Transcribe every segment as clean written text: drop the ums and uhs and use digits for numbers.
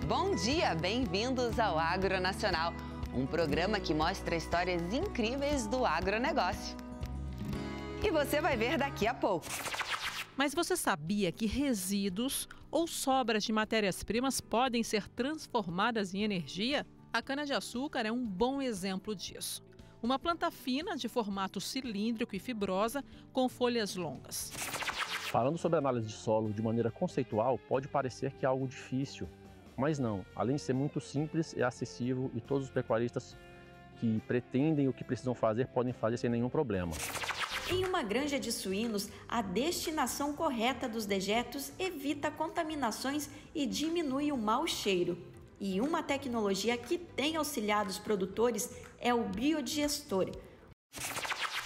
Bom dia, bem-vindos ao Agronacional, um programa que mostra histórias incríveis do agronegócio. E você vai ver daqui a pouco. Mas você sabia que resíduos ou sobras de matérias-primas podem ser transformadas em energia? A cana-de-açúcar é um bom exemplo disso. Uma planta fina de formato cilíndrico e fibrosa com folhas longas. Falando sobre análise de solo de maneira conceitual, pode parecer que é algo difícil, mas não. Além de ser muito simples, é acessível e todos os pecuaristas que pretendem o que precisam fazer podem fazer sem nenhum problema. Em uma granja de suínos, a destinação correta dos dejetos evita contaminações e diminui o mau cheiro. E uma tecnologia que tem auxiliado os produtores é o biodigestor.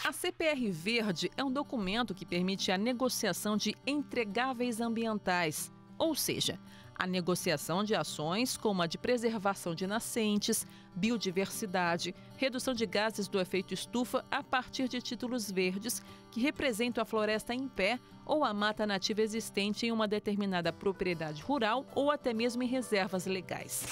A CPR Verde é um documento que permite a negociação de entregáveis ambientais, ou seja, a negociação de ações como a de preservação de nascentes, biodiversidade, redução de gases do efeito estufa a partir de títulos verdes que representam a floresta em pé ou a mata nativa existente em uma determinada propriedade rural ou até mesmo em reservas legais.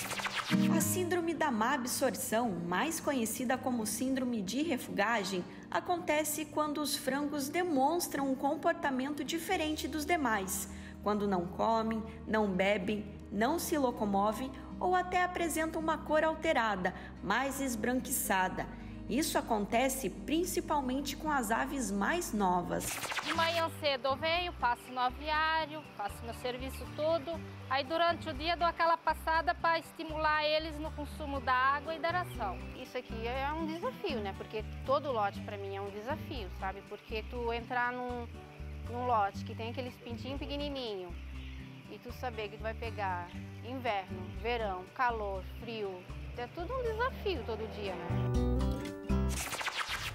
A síndrome da má absorção, mais conhecida como síndrome de refugagem, acontece quando os frangos demonstram um comportamento diferente dos demais, quando não comem, não bebem, não se locomovem ou até apresentam uma cor alterada, mais esbranquiçada. Isso acontece principalmente com as aves mais novas. De manhã cedo eu venho, passo no aviário, faço meu serviço tudo. Aí durante o dia dou aquela passada para estimular eles no consumo da água e da ração. Isso aqui é um desafio, né? Porque todo lote para mim é um desafio, sabe? Porque tu entrar num lote que tem aqueles pintinhos pequenininho e tu saber que tu vai pegar inverno, verão, calor, frio, é tudo um desafio todo dia, né?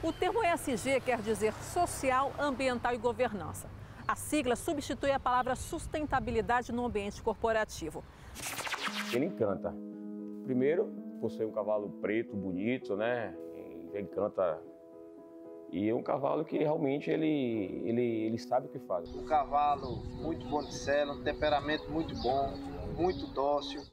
O termo ESG quer dizer Social, Ambiental e Governança. A sigla substitui a palavra sustentabilidade no ambiente corporativo. Ele encanta. Primeiro, por ser um cavalo preto, bonito, né? Ele encanta. E é um cavalo que realmente ele sabe o que faz. Um cavalo muito bom de sela, um temperamento muito bom, muito dócil.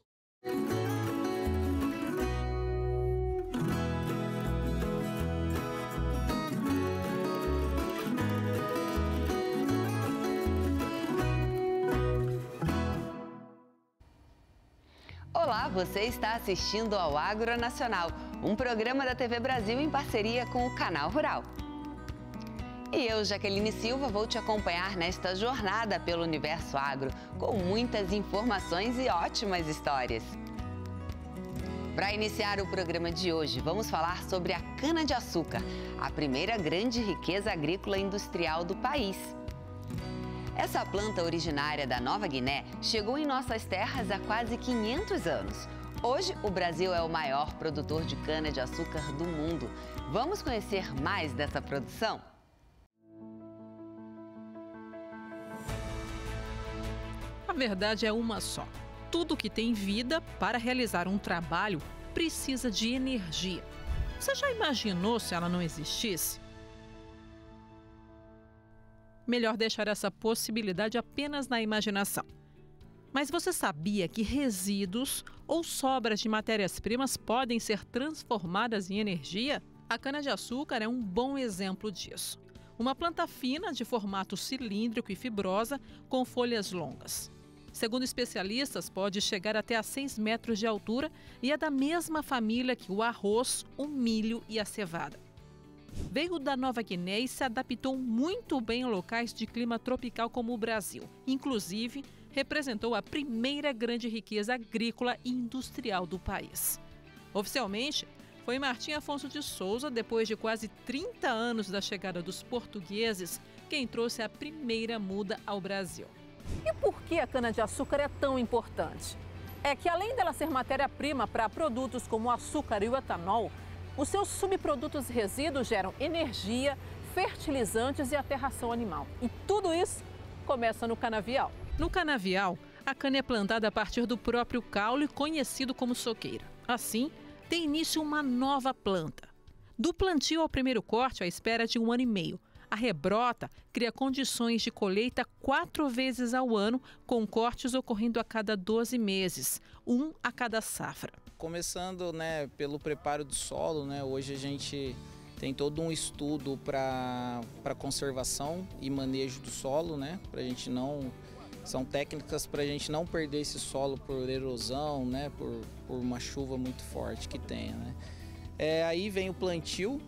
Olá, você está assistindo ao Agronacional, um programa da TV Brasil em parceria com o Canal Rural. E eu, Jaqueline Silva, vou te acompanhar nesta jornada pelo universo agro, com muitas informações e ótimas histórias. Para iniciar o programa de hoje, vamos falar sobre a cana-de-açúcar, a primeira grande riqueza agrícola e industrial do país. Essa planta originária da Nova Guiné chegou em nossas terras há quase 500 anos. Hoje, o Brasil é o maior produtor de cana-de-açúcar do mundo. Vamos conhecer mais dessa produção? A verdade é uma só. Tudo que tem vida, para realizar um trabalho, precisa de energia. Você já imaginou se ela não existisse? Melhor deixar essa possibilidade apenas na imaginação. Mas você sabia que resíduos ou sobras de matérias-primas podem ser transformadas em energia? A cana-de-açúcar é um bom exemplo disso. Uma planta fina de formato cilíndrico e fibrosa com folhas longas. Segundo especialistas, pode chegar até a 6 metros de altura e é da mesma família que o arroz, o milho e a cevada. Veio da Nova Guiné e se adaptou muito bem a locais de clima tropical como o Brasil. Inclusive, representou a primeira grande riqueza agrícola e industrial do país. Oficialmente, foi Martim Afonso de Souza, depois de quase 30 anos da chegada dos portugueses, quem trouxe a primeira muda ao Brasil. E por que a cana-de-açúcar é tão importante? É que além dela ser matéria-prima para produtos como o açúcar e o etanol, os seus subprodutos e resíduos geram energia, fertilizantes e até ração animal. E tudo isso começa no canavial. No canavial, a cana é plantada a partir do próprio caule, conhecido como soqueira. Assim, tem início uma nova planta. Do plantio ao primeiro corte, a espera é de 1 ano e meio. A rebrota cria condições de colheita 4 vezes ao ano, com cortes ocorrendo a cada 12 meses, 1 a cada safra. Começando, pelo preparo do solo, hoje a gente tem todo um estudo para conservação e manejo do solo, pra gente não... São técnicas para a gente não perder esse solo por erosão, por uma chuva muito forte que tenha. Aí vem o plantio,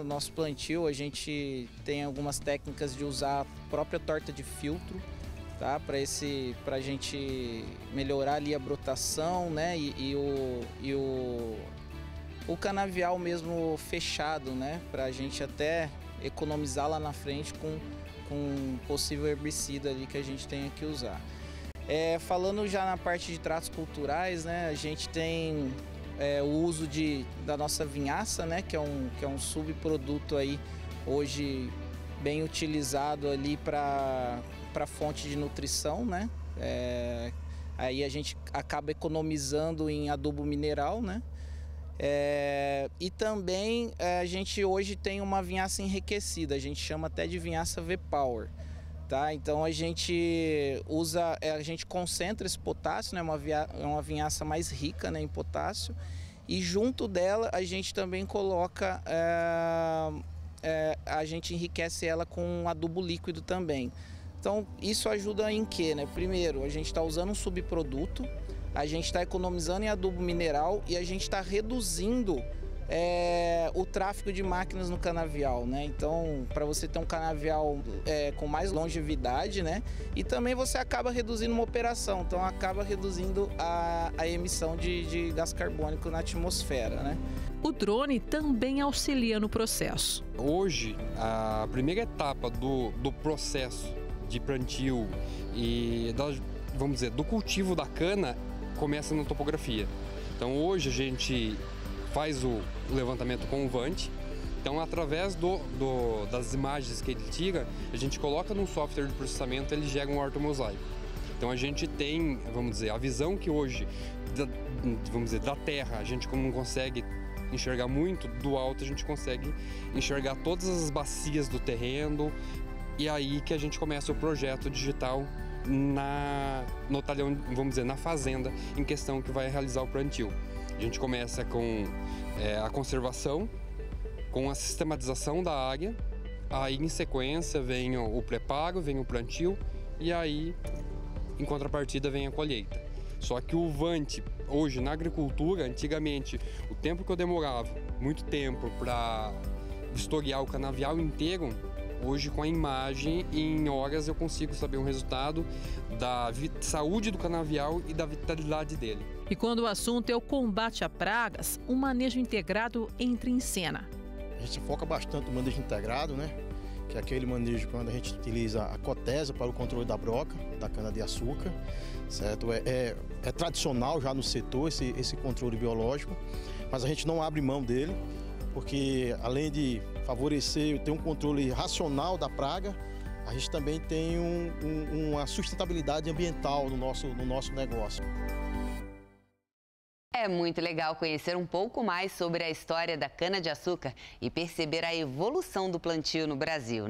o nosso plantio a gente tem algumas técnicas de usar a própria torta de filtro, tá? Para a gente melhorar ali a brotação, e o canavial mesmo fechado, para a gente até economizar lá na frente com possível herbicida ali que a gente tenha que usar. Falando já na parte de tratos culturais, a gente tem o uso da nossa vinhaça, que é um subproduto aí hoje bem utilizado ali para fonte de nutrição, aí a gente acaba economizando em adubo mineral, e também a gente hoje tem uma vinhaça enriquecida, a gente chama até de vinhaça V-Power, tá? Então a gente concentra esse potássio, é uma vinhaça mais rica, em potássio, e junto dela a gente também coloca, a gente enriquece ela com um adubo líquido também. Então isso ajuda em quê? Primeiro, a gente está usando um subproduto, a gente está economizando em adubo mineral e a gente está reduzindo o tráfego de máquinas no canavial, Então, para você ter um canavial com mais longevidade, e também você acaba reduzindo uma operação, então acaba reduzindo a emissão de gás carbônico na atmosfera, O drone também auxilia no processo. Hoje, a primeira etapa do processo de plantio e do cultivo da cana começa na topografia. Então hoje a gente faz o levantamento com o Vant. Então através das imagens que ele tira, a gente coloca num software de processamento, ele gera um ortomosaico. Então a gente tem, a visão que hoje, da terra, a gente como não consegue enxergar muito, do alto a gente consegue enxergar todas as bacias do terreno, e aí que a gente começa o projeto digital no talhão, na fazenda em questão que vai realizar o plantio. A gente começa com a conservação, com a sistematização da área, aí em sequência vem o preparo, vem o plantio e aí em contrapartida vem a colheita. Só que o Vant, hoje na agricultura, antigamente, o tempo que eu demorava, muito tempo para vistoriar o canavial inteiro, hoje, com a imagem, em horas eu consigo saber um resultado da saúde do canavial e da vitalidade dele. E quando o assunto é o combate a pragas, um manejo integrado entra em cena. A gente foca bastante no manejo integrado, que é aquele manejo quando a gente utiliza a cotesa para o controle da broca, da cana-de-açúcar, certo? É tradicional já no setor esse controle biológico, mas a gente não abre mão dele, porque além de favorecer, ter um controle racional da praga, a gente também tem uma sustentabilidade ambiental no nosso negócio. É muito legal conhecer um pouco mais sobre a história da cana-de-açúcar e perceber a evolução do plantio no Brasil,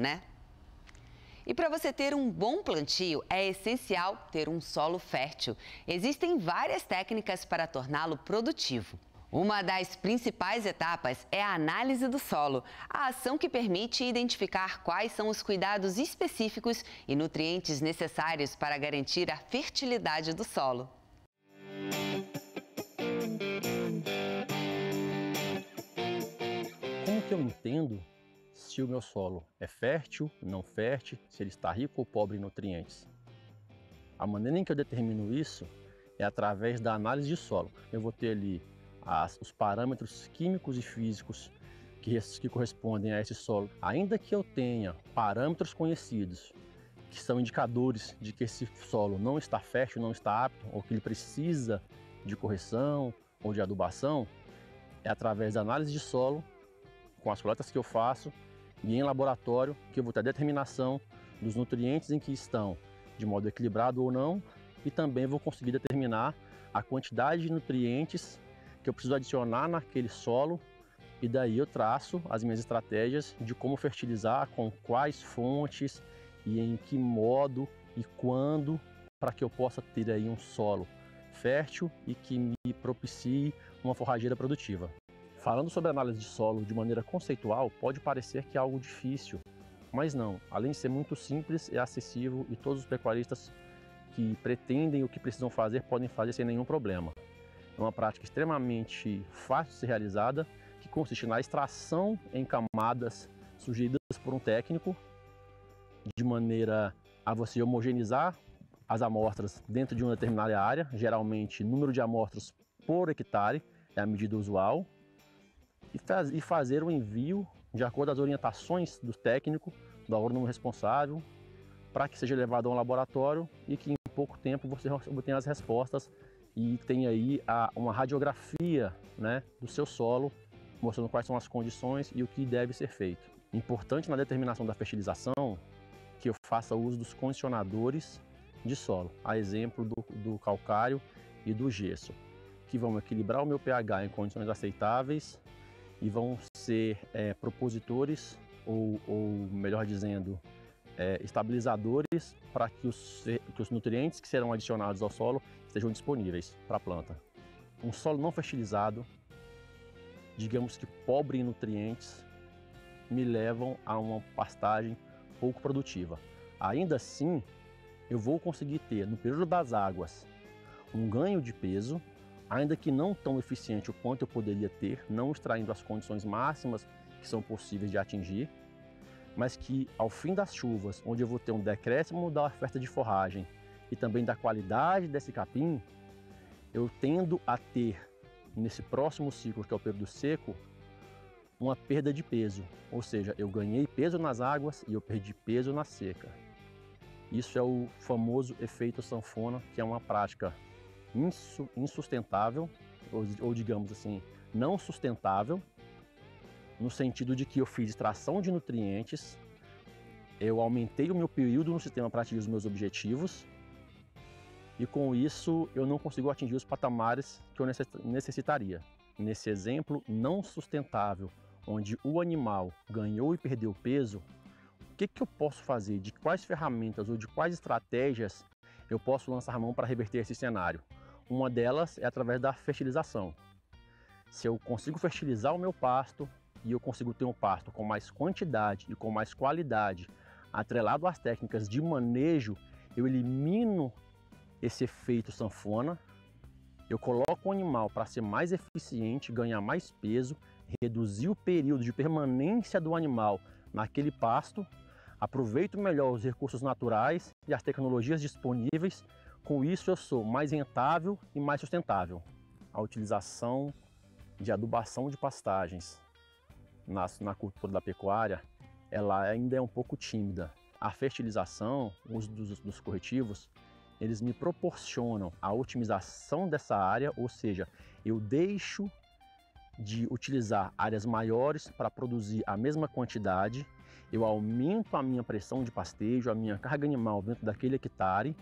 E para você ter um bom plantio, é essencial ter um solo fértil. Existem várias técnicas para torná-lo produtivo. Uma das principais etapas é a análise do solo, a ação que permite identificar quais são os cuidados específicos e nutrientes necessários para garantir a fertilidade do solo. Como que eu entendo se o meu solo é fértil, não fértil, se ele está rico ou pobre em nutrientes? A maneira em que eu determino isso é através da análise de solo. Eu vou ter ali os parâmetros químicos e físicos que correspondem a esse solo. Ainda que eu tenha parâmetros conhecidos, que são indicadores de que esse solo não está fértil, não está apto, ou que ele precisa de correção ou de adubação, é através da análise de solo, com as coletas que eu faço, e em laboratório, que eu vou ter a determinação dos nutrientes em que estão, de modo equilibrado ou não, e também vou conseguir determinar a quantidade de nutrientes que eu preciso adicionar naquele solo E daí eu traço as minhas estratégias de como fertilizar, com quais fontes e em que modo e quando, para que eu possa ter aí um solo fértil e que me propicie uma forrageira produtiva. Falando sobre análise de solo de maneira conceitual, pode parecer que é algo difícil, mas não. Além de ser muito simples, é acessível e todos os pecuaristas que pretendem o que precisam fazer podem fazer sem nenhum problema. É uma prática extremamente fácil de ser realizada, que consiste na extração em camadas sugeridas por um técnico, de maneira a você homogeneizar as amostras dentro de uma determinada área, geralmente número de amostras por hectare é a medida usual, e fazer o envio de acordo com as orientações do técnico, do agrônomo responsável, para que seja levado a um laboratório e que em pouco tempo você obtenha as respostas e tenha aí uma radiografia, né, do seu solo, mostrando quais são as condições e o que deve ser feito. Importante na determinação da fertilização que eu faça uso dos condicionadores de solo, a exemplo do calcário e do gesso, que vão equilibrar o meu pH em condições aceitáveis e vão ser propositores ou melhor dizendo, estabilizadores para que os nutrientes que serão adicionados ao solo estejam disponíveis para a planta. Um solo não fertilizado, digamos que pobre em nutrientes, me levam a uma pastagem pouco produtiva. Ainda assim, eu vou conseguir ter, no período das águas, um ganho de peso, ainda que não tão eficiente o quanto eu poderia ter, não extraindo as condições máximas que são possíveis de atingir, mas que ao fim das chuvas, onde eu vou ter um decréscimo da oferta de forragem e também da qualidade desse capim, eu tendo a ter, nesse próximo ciclo, que é o período seco, uma perda de peso, ou seja, eu ganhei peso nas águas e eu perdi peso na seca. Isso é o famoso efeito sanfona, que é uma prática insustentável, ou digamos assim, não sustentável, no sentido de que eu fiz extração de nutrientes, eu aumentei o meu período no sistema para atingir os meus objetivos e com isso eu não consigo atingir os patamares que eu necessitaria. Nesse exemplo não sustentável, onde o animal ganhou e perdeu peso, o que eu posso fazer? De quais ferramentas ou de quais estratégias eu posso lançar mão para reverter esse cenário? Uma delas é através da fertilização. Se eu consigo fertilizar o meu pasto e eu consigo ter um pasto com mais quantidade e com mais qualidade, atrelado às técnicas de manejo, eu elimino esse efeito sanfona, eu coloco o animal para ser mais eficiente, ganhar mais peso, reduzir o período de permanência do animal naquele pasto, aproveito melhor os recursos naturais e as tecnologias disponíveis, com isso eu sou mais rentável e mais sustentável. A utilização de adubação de pastagens na cultura da pecuária, ela ainda é um pouco tímida. A fertilização, o uso dos corretivos, eles me proporcionam a otimização dessa área, ou seja, eu deixo de utilizar áreas maiores para produzir a mesma quantidade, eu aumento a minha pressão de pastejo, a minha carga animal dentro daquele hectare,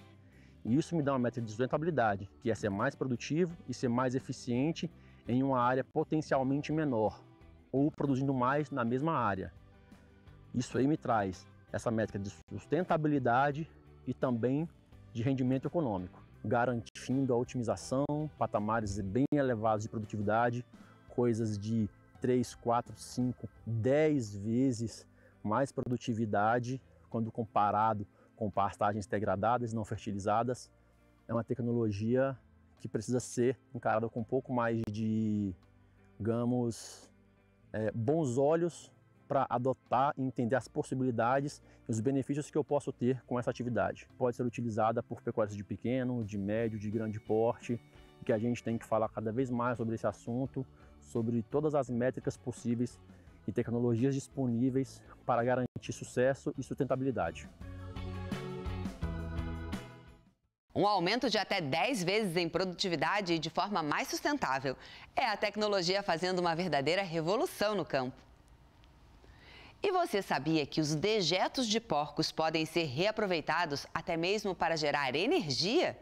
e isso me dá uma meta de sustentabilidade, que é ser mais produtivo e ser mais eficiente em uma área potencialmente menor, ou produzindo mais na mesma área. Isso aí me traz essa métrica de sustentabilidade e também de rendimento econômico, garantindo a otimização, patamares bem elevados de produtividade, coisas de 3, 4, 5, 10 vezes mais produtividade quando comparado com pastagens degradadas, não fertilizadas. É uma tecnologia que precisa ser encarada com um pouco mais de, digamos, bons olhos para adotar e entender as possibilidades e os benefícios que eu posso ter com essa atividade. Pode ser utilizada por pecuários de pequeno, de médio, de grande porte, e que a gente tem que falar cada vez mais sobre esse assunto, sobre todas as métricas possíveis e tecnologias disponíveis para garantir sucesso e sustentabilidade. Um aumento de até 10 vezes em produtividade e de forma mais sustentável. É a tecnologia fazendo uma verdadeira revolução no campo. E você sabia que os dejetos de porcos podem ser reaproveitados até mesmo para gerar energia?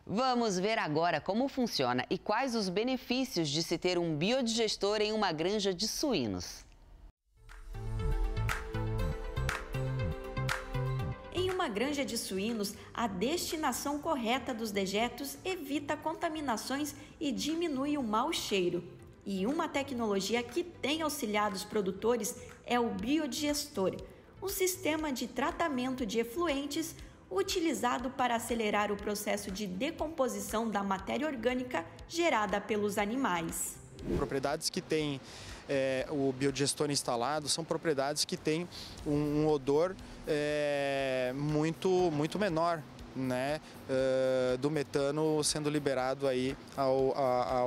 Vamos ver agora como funciona e quais os benefícios de se ter um biodigestor em uma granja de suínos. Em uma granja de suínos, a destinação correta dos dejetos evita contaminações e diminui o mau cheiro. E uma tecnologia que tem auxiliado os produtores é o biodigestor, um sistema de tratamento de efluentes utilizado para acelerar o processo de decomposição da matéria orgânica gerada pelos animais. Propriedades que têm o biodigestor instalado são propriedades que têm um odor muito menor, né, do metano sendo liberado aí à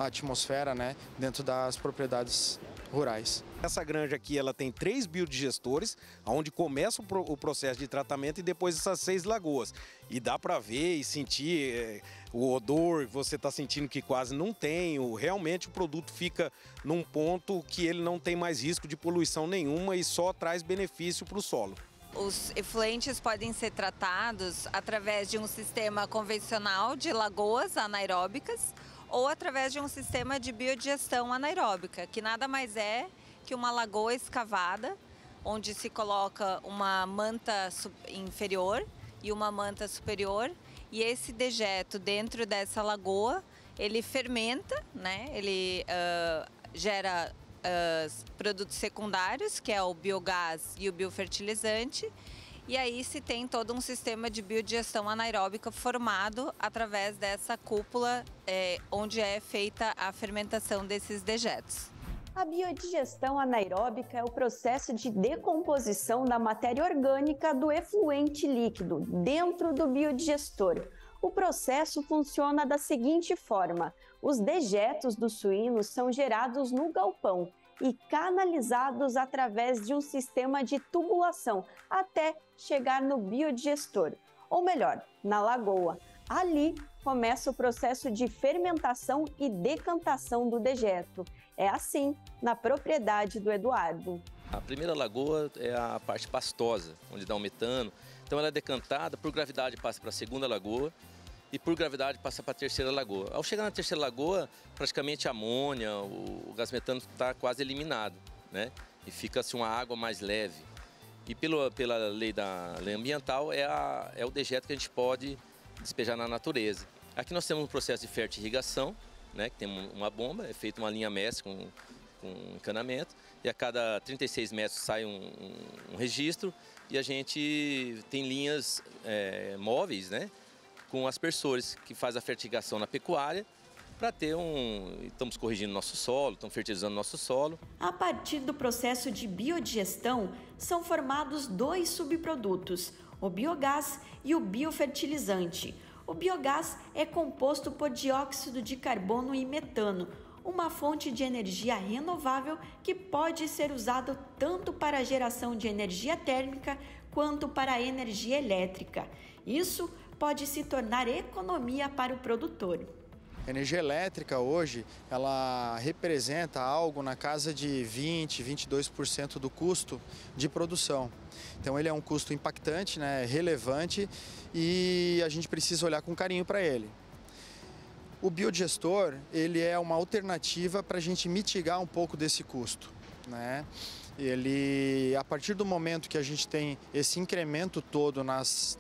atmosfera, né, dentro das propriedades rurais. Essa granja aqui ela tem 3 biodigestores, onde começa o processo de tratamento e depois essas 6 lagoas. E dá para ver e sentir o odor que você está sentindo que quase não tem. Realmente o produto fica num ponto que ele não tem mais risco de poluição nenhuma e só traz benefício para o solo. Os efluentes podem ser tratados através de um sistema convencional de lagoas anaeróbicas ou através de um sistema de biodigestão anaeróbica, que nada mais é que uma lagoa escavada, onde se coloca uma manta inferior e uma manta superior, e esse dejeto dentro dessa lagoa, ele fermenta, né? Ele gera produtos secundários, que é o biogás e o biofertilizante, e aí se tem todo um sistema de biodigestão anaeróbica formado através dessa cúpula onde é feita a fermentação desses dejetos. A biodigestão anaeróbica é o processo de decomposição da matéria orgânica do efluente líquido dentro do biodigestor. O processo funciona da seguinte forma: os dejetos dos suínos são gerados no galpão e canalizados através de um sistema de tubulação até chegar no biodigestor, ou melhor, na lagoa. Ali começa o processo de fermentação e decantação do dejeto. É assim na propriedade do Eduardo. A primeira lagoa é a parte pastosa, onde dá o metano. Então ela é decantada, por gravidade passa para a segunda lagoa e por gravidade passa para a terceira lagoa. Ao chegar na terceira lagoa, praticamente a amônia, o gás metano está quase eliminado, né? E fica-se uma água mais leve. E pela lei ambiental é o dejeto que a gente pode despejar na natureza. Aqui nós temos um processo de fertirrigação, né, que tem uma bomba, é feita uma linha mestre com encanamento, e a cada 36 metros sai um registro, e a gente tem linhas móveis, né, com aspersores, que faz a fertirrigação na pecuária, para ter estamos corrigindo nosso solo, estamos fertilizando nosso solo. A partir do processo de biodigestão, são formados 2 subprodutos, o biogás e o biofertilizante. O biogás é composto por dióxido de carbono e metano, uma fonte de energia renovável que pode ser usado tanto para a geração de energia térmica quanto para a energia elétrica. Isso pode se tornar economia para o produtor. A energia elétrica hoje, ela representa algo na casa de 20%, 22% do custo de produção. Então ele é um custo impactante, né, relevante, e a gente precisa olhar com carinho para ele. O biodigestor, ele é uma alternativa para a gente mitigar um pouco desse custo, né? Ele, a partir do momento que a gente tem esse incremento todo nas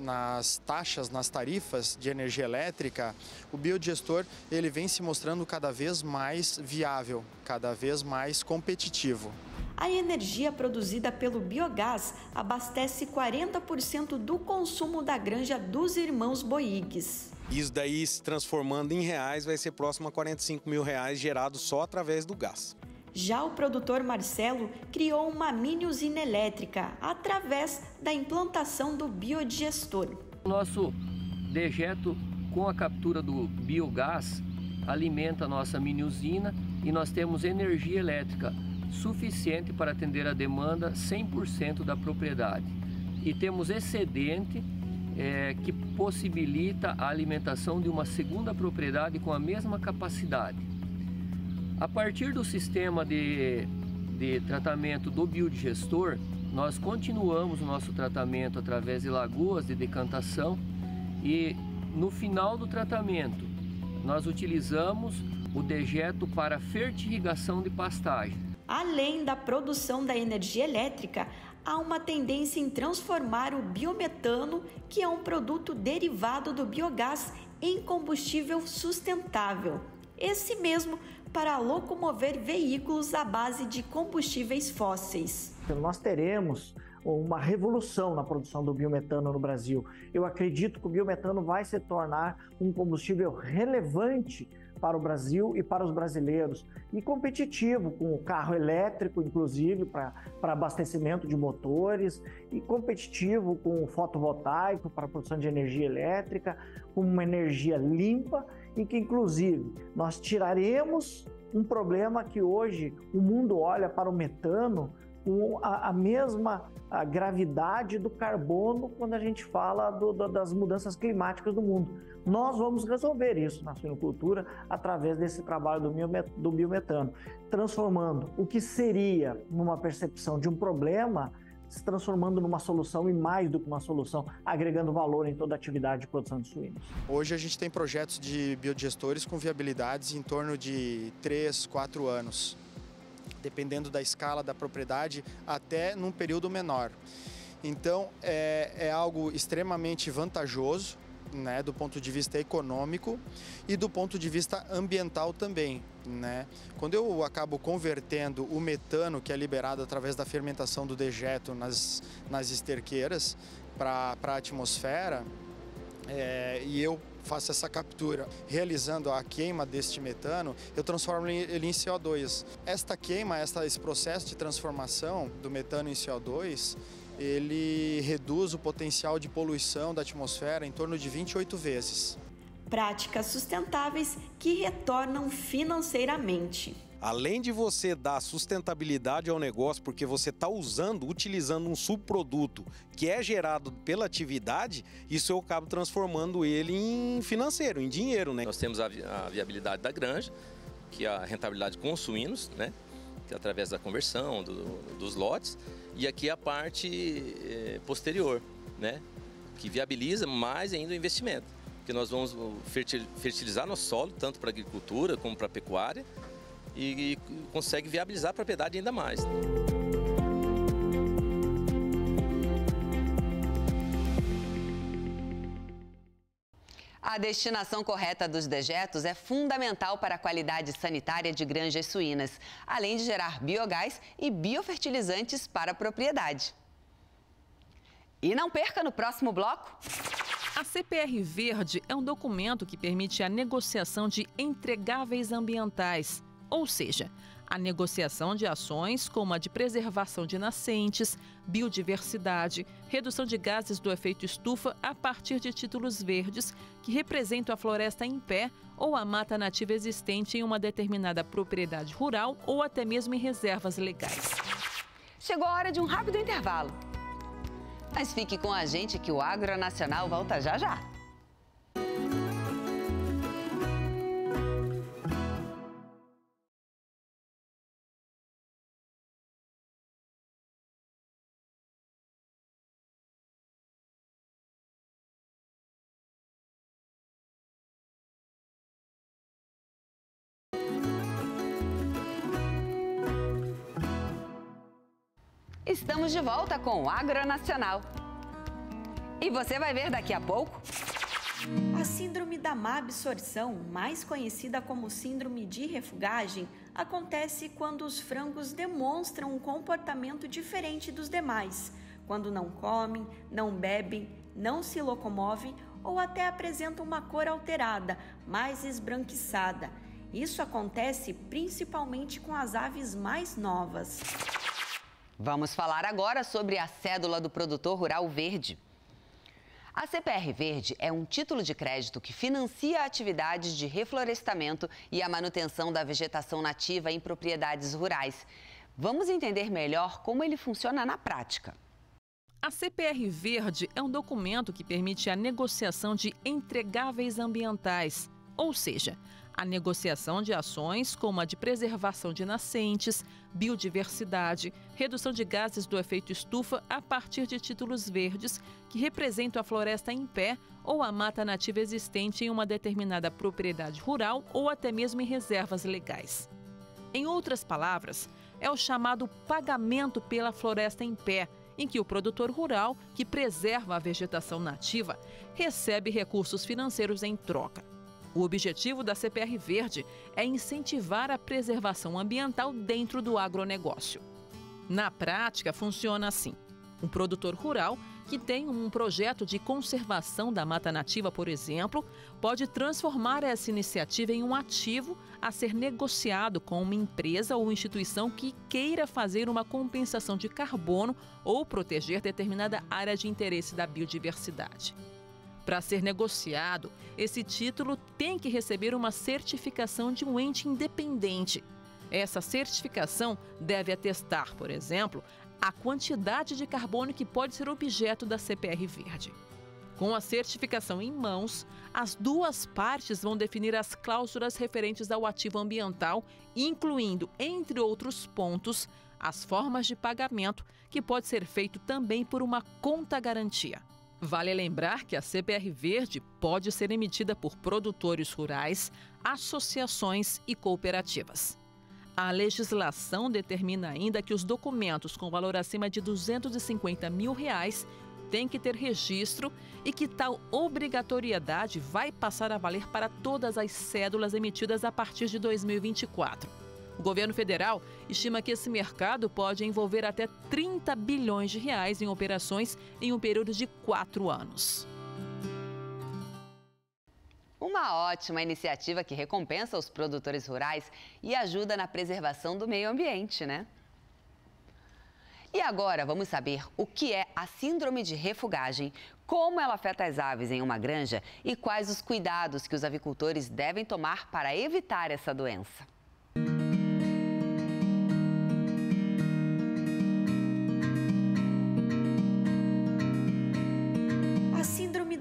taxas, nas tarifas de energia elétrica, o biodigestor ele vem se mostrando cada vez mais viável, cada vez mais competitivo. A energia produzida pelo biogás abastece 40% do consumo da granja dos irmãos Boigues. Isso daí, se transformando em reais, vai ser próximo a R$45 mil gerado só através do gás. Já o produtor Marcelo criou uma mini usina elétrica através da implantação do biodigestor. O nosso dejeto com a captura do biogás alimenta a nossa mini usina e nós temos energia elétrica suficiente para atender a demanda 100% da propriedade. E temos excedente que possibilita a alimentação de uma segunda propriedade com a mesma capacidade. A partir do sistema de tratamento do biodigestor, nós continuamos o nosso tratamento através de lagoas de decantação e no final do tratamento, nós utilizamos o dejeto para fertirrigação de pastagem. Além da produção da energia elétrica, há uma tendência em transformar o biometano, que é um produto derivado do biogás, em combustível sustentável. Esse mesmo para locomover veículos à base de combustíveis fósseis. Nós teremos uma revolução na produção do biometano no Brasil. Eu acredito que o biometano vai se tornar um combustível relevante para o Brasil e para os brasileiros, e competitivo com o carro elétrico, inclusive, para abastecimento de motores, e competitivo com o fotovoltaico para a produção de energia elétrica, com uma energia limpa, e que, inclusive, nós tiraremos um problema que hoje o mundo olha para o metano com a mesma gravidade do carbono quando a gente fala das mudanças climáticas do mundo. Nós vamos resolver isso na suinocultura através desse trabalho do biometano, transformando o que seria numa percepção de um problema, se transformando numa solução e mais do que uma solução, agregando valor em toda a atividade de produção de suínos. Hoje a gente tem projetos de biodigestores com viabilidades em torno de 3, 4 anos. Dependendo da escala da propriedade, até num período menor. Então, é algo extremamente vantajoso, né, do ponto de vista econômico e do ponto de vista ambiental também, né? Quando eu acabo convertendo o metano, que é liberado através da fermentação do dejeto nas esterqueiras, para a atmosfera, e eu faço essa captura, realizando a queima deste metano, eu transformo ele em CO2. Esta queima, esse processo de transformação do metano em CO2, ele reduz o potencial de poluição da atmosfera em torno de 28 vezes. Práticas sustentáveis que retornam financeiramente. Além de você dar sustentabilidade ao negócio, porque você está utilizando um subproduto que é gerado pela atividade, isso eu acabo transformando ele em financeiro, em dinheiro, né? Nós temos a viabilidade da granja, que é a rentabilidade com os suínos, né? Que é através da conversão dos lotes, e aqui a parte posterior, né? Que viabiliza mais ainda o investimento, porque nós vamos fertilizar nosso solo, tanto para a agricultura como para a pecuária, e consegue viabilizar a propriedade ainda mais. A destinação correta dos dejetos é fundamental para a qualidade sanitária de granjas suínas, além de gerar biogás e biofertilizantes para a propriedade. E não perca no próximo bloco. A CPR Verde é um documento que permite a negociação de entregáveis ambientais, ou seja, a negociação de ações como a de preservação de nascentes, biodiversidade, redução de gases do efeito estufa a partir de títulos verdes que representam a floresta em pé ou a mata nativa existente em uma determinada propriedade rural ou até mesmo em reservas legais. Chegou a hora de um rápido intervalo. Mas fique com a gente que o Agro Nacional volta já já. Estamos de volta com o Agro Nacional. E você vai ver daqui a pouco. A síndrome da má absorção, mais conhecida como síndrome de refugagem, acontece quando os frangos demonstram um comportamento diferente dos demais, quando não comem, não bebem, não se locomovem ou até apresentam uma cor alterada, mais esbranquiçada. Isso acontece principalmente com as aves mais novas. Vamos falar agora sobre a Cédula do Produtor Rural Verde. A CPR Verde é um título de crédito que financia atividades de reflorestamento e a manutenção da vegetação nativa em propriedades rurais. Vamos entender melhor como ele funciona na prática. A CPR Verde é um documento que permite a negociação de entregáveis ambientais, ou seja, a negociação de ações como a de preservação de nascentes, biodiversidade, redução de gases do efeito estufa a partir de títulos verdes que representam a floresta em pé ou a mata nativa existente em uma determinada propriedade rural ou até mesmo em reservas legais. Em outras palavras, é o chamado pagamento pela floresta em pé, em que o produtor rural, que preserva a vegetação nativa, recebe recursos financeiros em troca. O objetivo da CPR Verde é incentivar a preservação ambiental dentro do agronegócio. Na prática, funciona assim. Um produtor rural que tem um projeto de conservação da mata nativa, por exemplo, pode transformar essa iniciativa em um ativo a ser negociado com uma empresa ou instituição que queira fazer uma compensação de carbono ou proteger determinada área de interesse da biodiversidade. Para ser negociado, esse título tem que receber uma certificação de um ente independente. Essa certificação deve atestar, por exemplo, a quantidade de carbono que pode ser objeto da CPR Verde. Com a certificação em mãos, as duas partes vão definir as cláusulas referentes ao ativo ambiental, incluindo, entre outros pontos, as formas de pagamento, que pode ser feito também por uma conta-garantia. Vale lembrar que a CPR Verde pode ser emitida por produtores rurais, associações e cooperativas. A legislação determina ainda que os documentos com valor acima de R$ 250 mil têm que ter registro e que tal obrigatoriedade vai passar a valer para todas as cédulas emitidas a partir de 2024. O governo federal estima que esse mercado pode envolver até 30 bilhões de reais em operações em um período de 4 anos. Uma ótima iniciativa que recompensa os produtores rurais e ajuda na preservação do meio ambiente, né? E agora vamos saber o que é a síndrome de refugagem, como ela afeta as aves em uma granja e quais os cuidados que os avicultores devem tomar para evitar essa doença.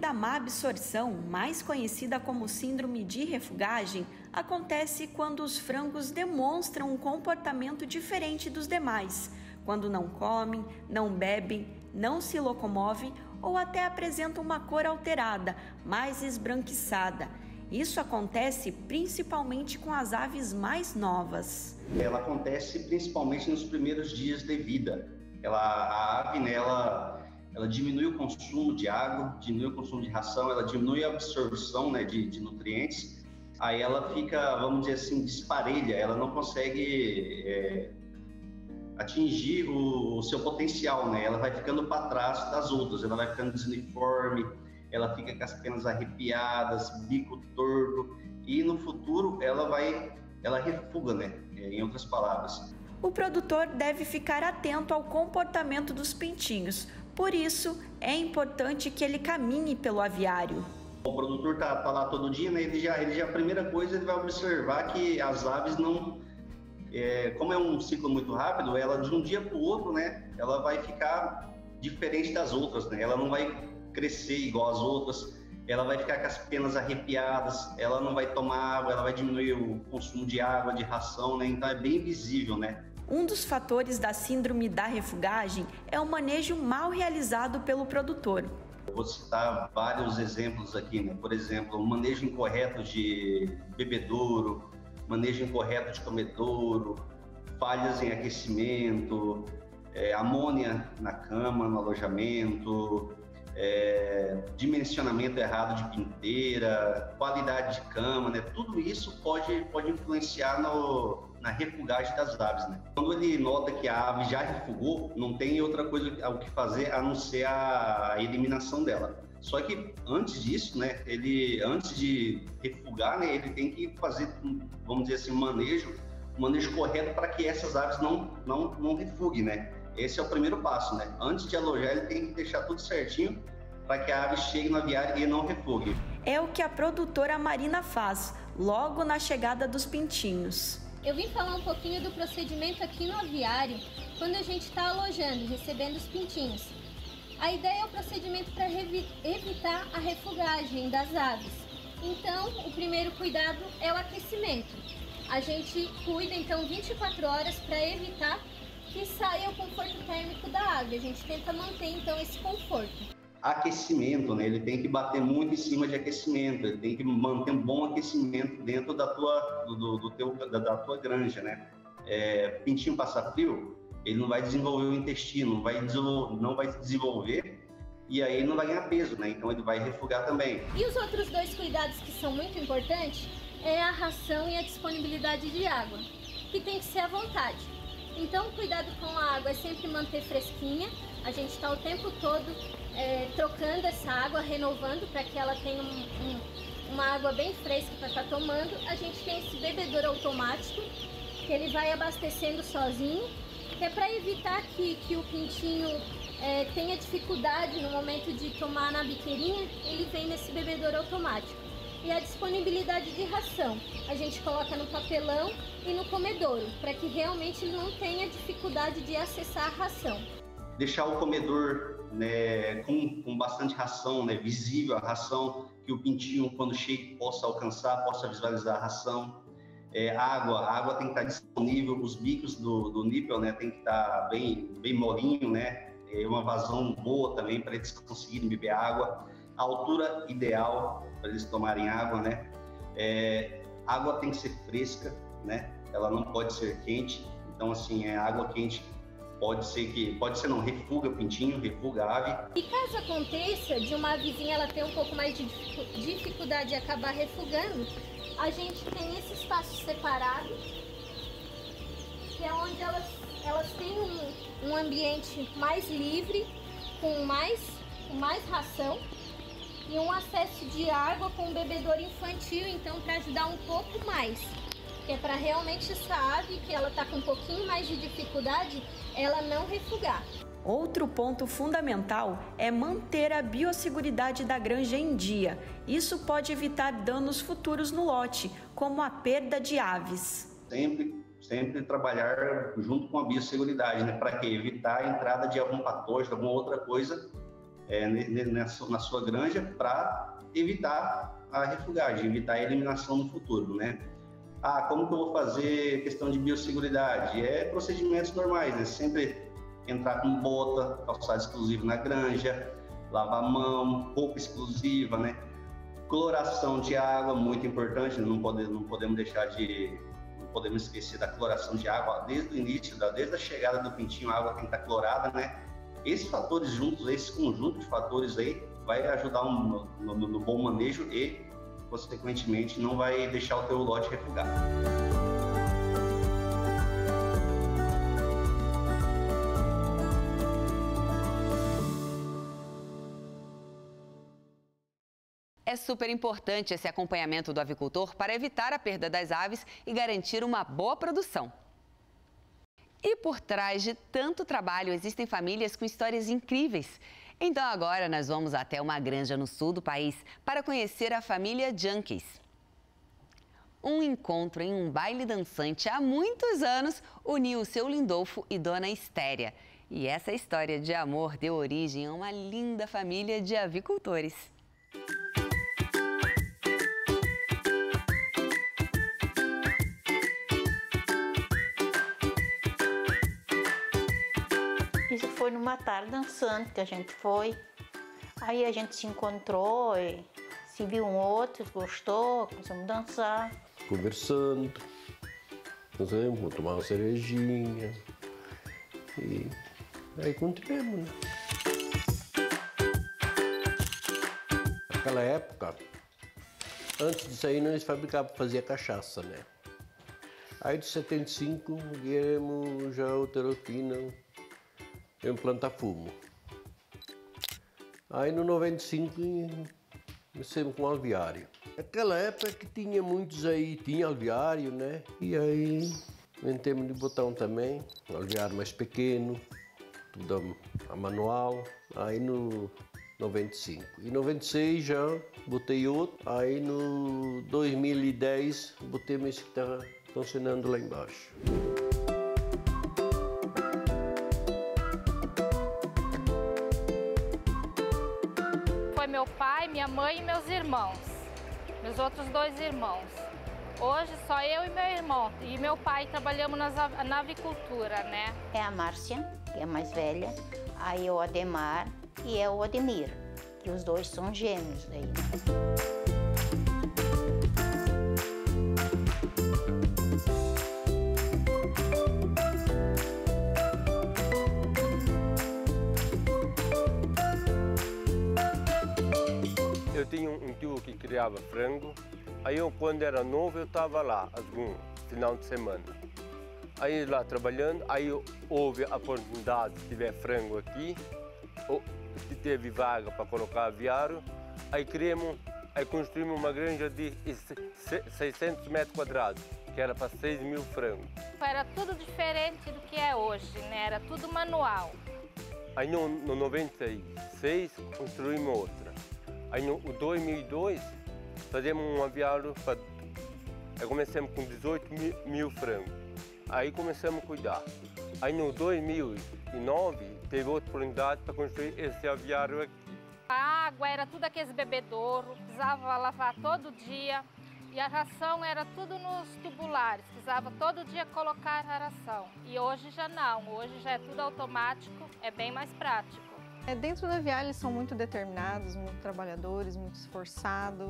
A má absorção, mais conhecida como síndrome de refugagem, acontece quando os frangos demonstram um comportamento diferente dos demais, quando não comem, não bebem, não se locomovem ou até apresentam uma cor alterada, mais esbranquiçada. Isso acontece principalmente com as aves mais novas. Ela acontece principalmente nos primeiros dias de vida. A ave, né, ela diminui o consumo de água, diminui o consumo de ração, ela diminui a absorção, né, de nutrientes, aí ela fica, vamos dizer assim, desparelha, ela não consegue atingir o seu potencial, né? Ela vai ficando para trás das outras, ela vai ficando desuniforme, ela fica com as penas arrepiadas, bico torto, e no futuro ela refuga, né? Em outras palavras. O produtor deve ficar atento ao comportamento dos pintinhos. Por isso, é importante que ele caminhe pelo aviário. O produtor tá lá todo dia, né? Ele já a primeira coisa, ele vai observar que as aves não... como é um ciclo muito rápido, ela de um dia para o outro, né? Ela vai ficar diferente das outras, né? Ela não vai crescer igual as outras, ela vai ficar com as penas arrepiadas, ela não vai tomar água, ela vai diminuir o consumo de água, de ração, né? Então é bem visível, né? Um dos fatores da síndrome da refugagem é o manejo mal realizado pelo produtor. Eu vou citar vários exemplos aqui, né? Por exemplo, o manejo incorreto de bebedouro, manejo incorreto de comedouro, falhas em aquecimento, amônia na cama, no alojamento, dimensionamento errado de pinteira, qualidade de cama, né? Tudo isso pode influenciar na refugagem das aves, né? Quando ele nota que a ave já refugou, não tem outra coisa o que fazer a não ser a eliminação dela. Só que antes disso, né, antes de refugar, né, ele tem que fazer, vamos dizer assim, um manejo correto para que essas aves não refuguem, né? Esse é o primeiro passo, né? Antes de alojar, ele tem que deixar tudo certinho para que a ave chegue no aviário e não refugue. É o que a produtora Marina faz logo na chegada dos pintinhos. Eu vim falar um pouquinho do procedimento aqui no aviário, quando a gente está alojando e recebendo os pintinhos. A ideia é o procedimento para evitar a refugagem das aves. Então, o primeiro cuidado é o aquecimento. A gente cuida, então, 24 horas para evitar que saia o conforto térmico da água. A gente tenta manter, então, esse conforto. Aquecimento, né? Ele tem que bater muito em cima de aquecimento, ele tem que manter um bom aquecimento dentro da tua granja, né? Pintinho passa frio, ele não vai desenvolver o intestino, não vai desenvolver e aí não vai ganhar peso, né? Então ele vai refugar também. E os outros dois cuidados que são muito importantes é a ração e a disponibilidade de água, que tem que ser à vontade. Então, o cuidado com a água é sempre manter fresquinha. A gente está o tempo todo trocando essa água, renovando para que ela tenha uma água bem fresca para estar tomando. A gente tem esse bebedouro automático, que ele vai abastecendo sozinho, que é para evitar que o pintinho tenha dificuldade no momento de tomar na biqueirinha, ele vem nesse bebedouro automático. E a disponibilidade de ração, a gente coloca no papelão e no comedouro, para que realmente ele não tenha dificuldade de acessar a ração. Deixar o comedor, né, com bastante ração, né, visível a ração, que o pintinho, quando chega, possa alcançar, possa visualizar a ração. A água tem que estar disponível, os bicos do nípel, né, tem que estar bem molinho, né, uma vazão boa também para eles conseguirem beber água. A altura ideal para eles tomarem água, né? Água tem que ser fresca, né? Ela não pode ser quente. Então, assim, água quente pode ser não, refuga o pintinho, refuga a ave. E caso aconteça de uma avezinha ela ter um pouco mais de dificuldade de acabar refugando, a gente tem esse espaço separado, que é onde elas têm um ambiente mais livre, com mais ração, e um acesso de água com um bebedouro infantil, então para ajudar um pouco mais, que é para realmente essa ave, que ela está com um pouquinho mais de dificuldade, ela não refugar. Outro ponto fundamental é manter a biosseguridade da granja em dia. Isso pode evitar danos futuros no lote, como a perda de aves. Sempre trabalhar junto com a biosseguridade, né? Para evitar a entrada de algum patógeno, alguma outra coisa na sua granja, para evitar a refugagem, evitar a eliminação no futuro, né? Como que eu vou fazer questão de biosseguridade? Procedimentos normais, né? Sempre entrar com bota, calçado exclusivo na granja, lavar a mão, roupa exclusiva, né? Cloração de água, muito importante, não podemos esquecer da cloração de água desde o início, desde a chegada do pintinho, a água tem que estar clorada, né? Esses fatores juntos, esse conjunto de fatores aí, vai ajudar no bom manejo e, consequentemente, não vai deixar o teu lote refugar. É super importante esse acompanhamento do avicultor para evitar a perda das aves e garantir uma boa produção. E por trás de tanto trabalho, existem famílias com histórias incríveis. Então agora nós vamos até uma granja no sul do país para conhecer a família Junkies. Um encontro em um baile dançante há muitos anos uniu o seu Lindolfo e Dona Estéria. E essa história de amor deu origem a uma linda família de avicultores. Isso foi numa tarde dançante que a gente foi. Aí a gente se encontrou, e se viu um outro, gostou, começamos a dançar. Conversando, vamos tomar uma cervejinha e aí continuamos, né? Naquela época, antes disso aí, nós fabricávamos, fazia cachaça, né? Aí de 75, viemos já o Terotina, eu plantar fumo. Aí no 95 comecemos com alveário. Naquela época que tinha muitos aí, tinha alveário, né? E aí inventamos de botar um também, um alveário mais pequeno, tudo a manual. Aí no 95. E 96 já botei outro. Aí no 2010 botei esse que está funcionando lá embaixo. Foi meu pai, minha mãe e meus irmãos. meus outros 2 irmãos. Hoje só eu e meu irmão e meu pai trabalhamos na avicultura, né? É a Márcia, que é a mais velha, aí o Ademar e é o Ademir, que os 2 são gêmeos daí. Eu tinha um tio que criava frango. Aí quando era novo, eu estava lá, algum final de semana. Aí lá trabalhando, aí houve a oportunidade de tiver frango aqui, se teve vaga para colocar aviário, aí construímos uma granja de 600 metros quadrados, que era para 6 mil frangos. Era tudo diferente do que é hoje, né? Era tudo manual. Aí no 96 construímos outra. Aí no 2002 fazemos um aviário, aí começamos com 18 mil frangos. Aí começamos a cuidar. Aí no 2009 teve outra oportunidade para construir esse aviário aqui. A água era tudo aqueles bebedouro, precisava lavar todo dia. E a ração era tudo nos tubulares, precisava todo dia colocar a ração. E hoje já não, hoje já é tudo automático, é bem mais prático. Dentro da aviária eles são muito determinados, muito trabalhadores, muito esforçados.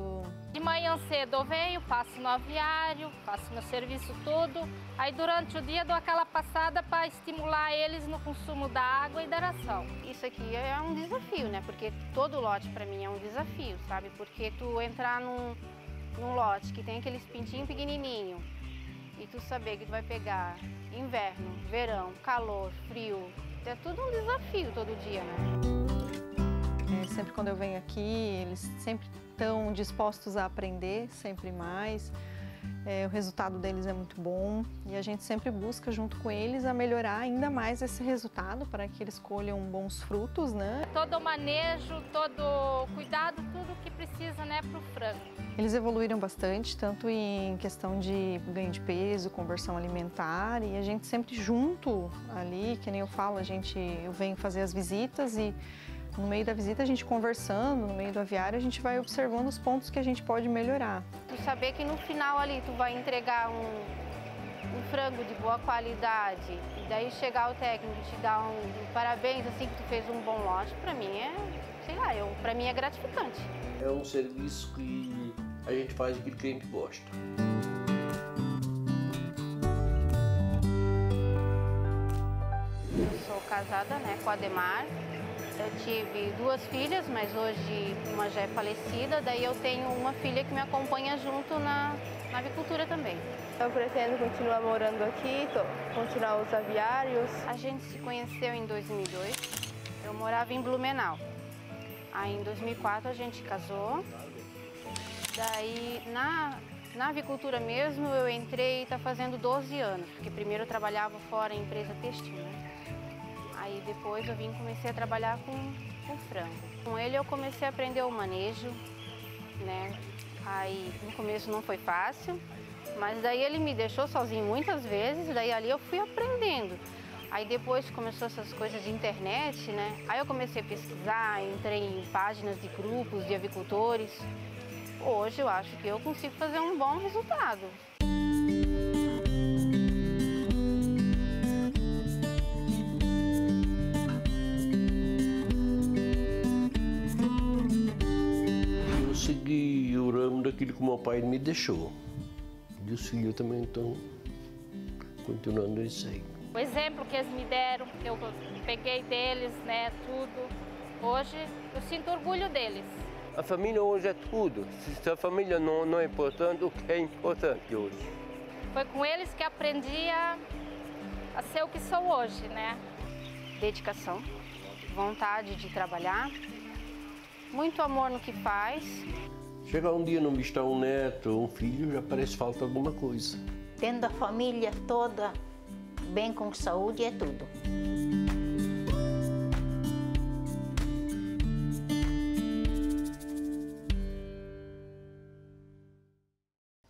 De manhã cedo eu venho, passo no aviário, faço meu serviço tudo. Aí durante o dia dou aquela passada para estimular eles no consumo da água e da ração. Isso aqui é um desafio, né? Porque todo lote para mim é um desafio, sabe? Porque tu entrar num lote que tem aqueles pintinhos pequenininho e tu saber que tu vai pegar inverno, verão, calor, frio, é tudo um desafio todo dia, né? Sempre quando eu venho aqui, eles sempre estão dispostos a aprender, sempre mais. O resultado deles é muito bom e a gente sempre busca junto com eles a melhorar ainda mais esse resultado para que eles colham bons frutos, né? Todo o manejo, todo o cuidado, tudo que precisa, né, para o frango. Eles evoluíram bastante, tanto em questão de ganho de peso, conversão alimentar, e a gente sempre junto ali, que nem eu falo, eu venho fazer as visitas e no meio da visita a gente conversando, no meio do aviário a gente vai observando os pontos que a gente pode melhorar. Tu saber que no final ali tu vai entregar um frango de boa qualidade e daí chegar o técnico e te dar um parabéns assim que tu fez um bom lote, para mim para mim é gratificante. É um serviço que a gente faz aquilo que a gente gosta. Eu sou casada, né, com o Ademar. Eu tive 2 filhas, mas hoje uma já é falecida. Daí eu tenho uma filha que me acompanha junto na avicultura também. Eu pretendo continuar morando aqui, continuar os aviários. A gente se conheceu em 2002. Eu morava em Blumenau. Aí em 2004 a gente casou. Daí na avicultura mesmo eu entrei, está fazendo 12 anos, porque primeiro eu trabalhava fora em empresa têxtil, né? Aí depois eu comecei a trabalhar com frango. Com ele eu comecei a aprender o manejo, né? Aí no começo não foi fácil, mas daí ele me deixou sozinho muitas vezes, daí ali eu fui aprendendo. Aí depois começou essas coisas de internet, né? Aí eu comecei a pesquisar, entrei em páginas de grupos de avicultores. Hoje eu acho que eu consigo fazer um bom resultado. Eu segui o ramo daquilo que o meu pai me deixou. E os filhos também estão continuando isso aí. O exemplo que eles me deram, que eu peguei deles, né, tudo. Hoje eu sinto orgulho deles. A família hoje é tudo. Se a família não é importante, o que é importante hoje? Foi com eles que aprendi a ser o que sou hoje, né? Dedicação, vontade de trabalhar, muito amor no que faz. Chegar um dia não visitar um neto ou um filho, já parece falta alguma coisa. Tendo a família toda bem com saúde é tudo.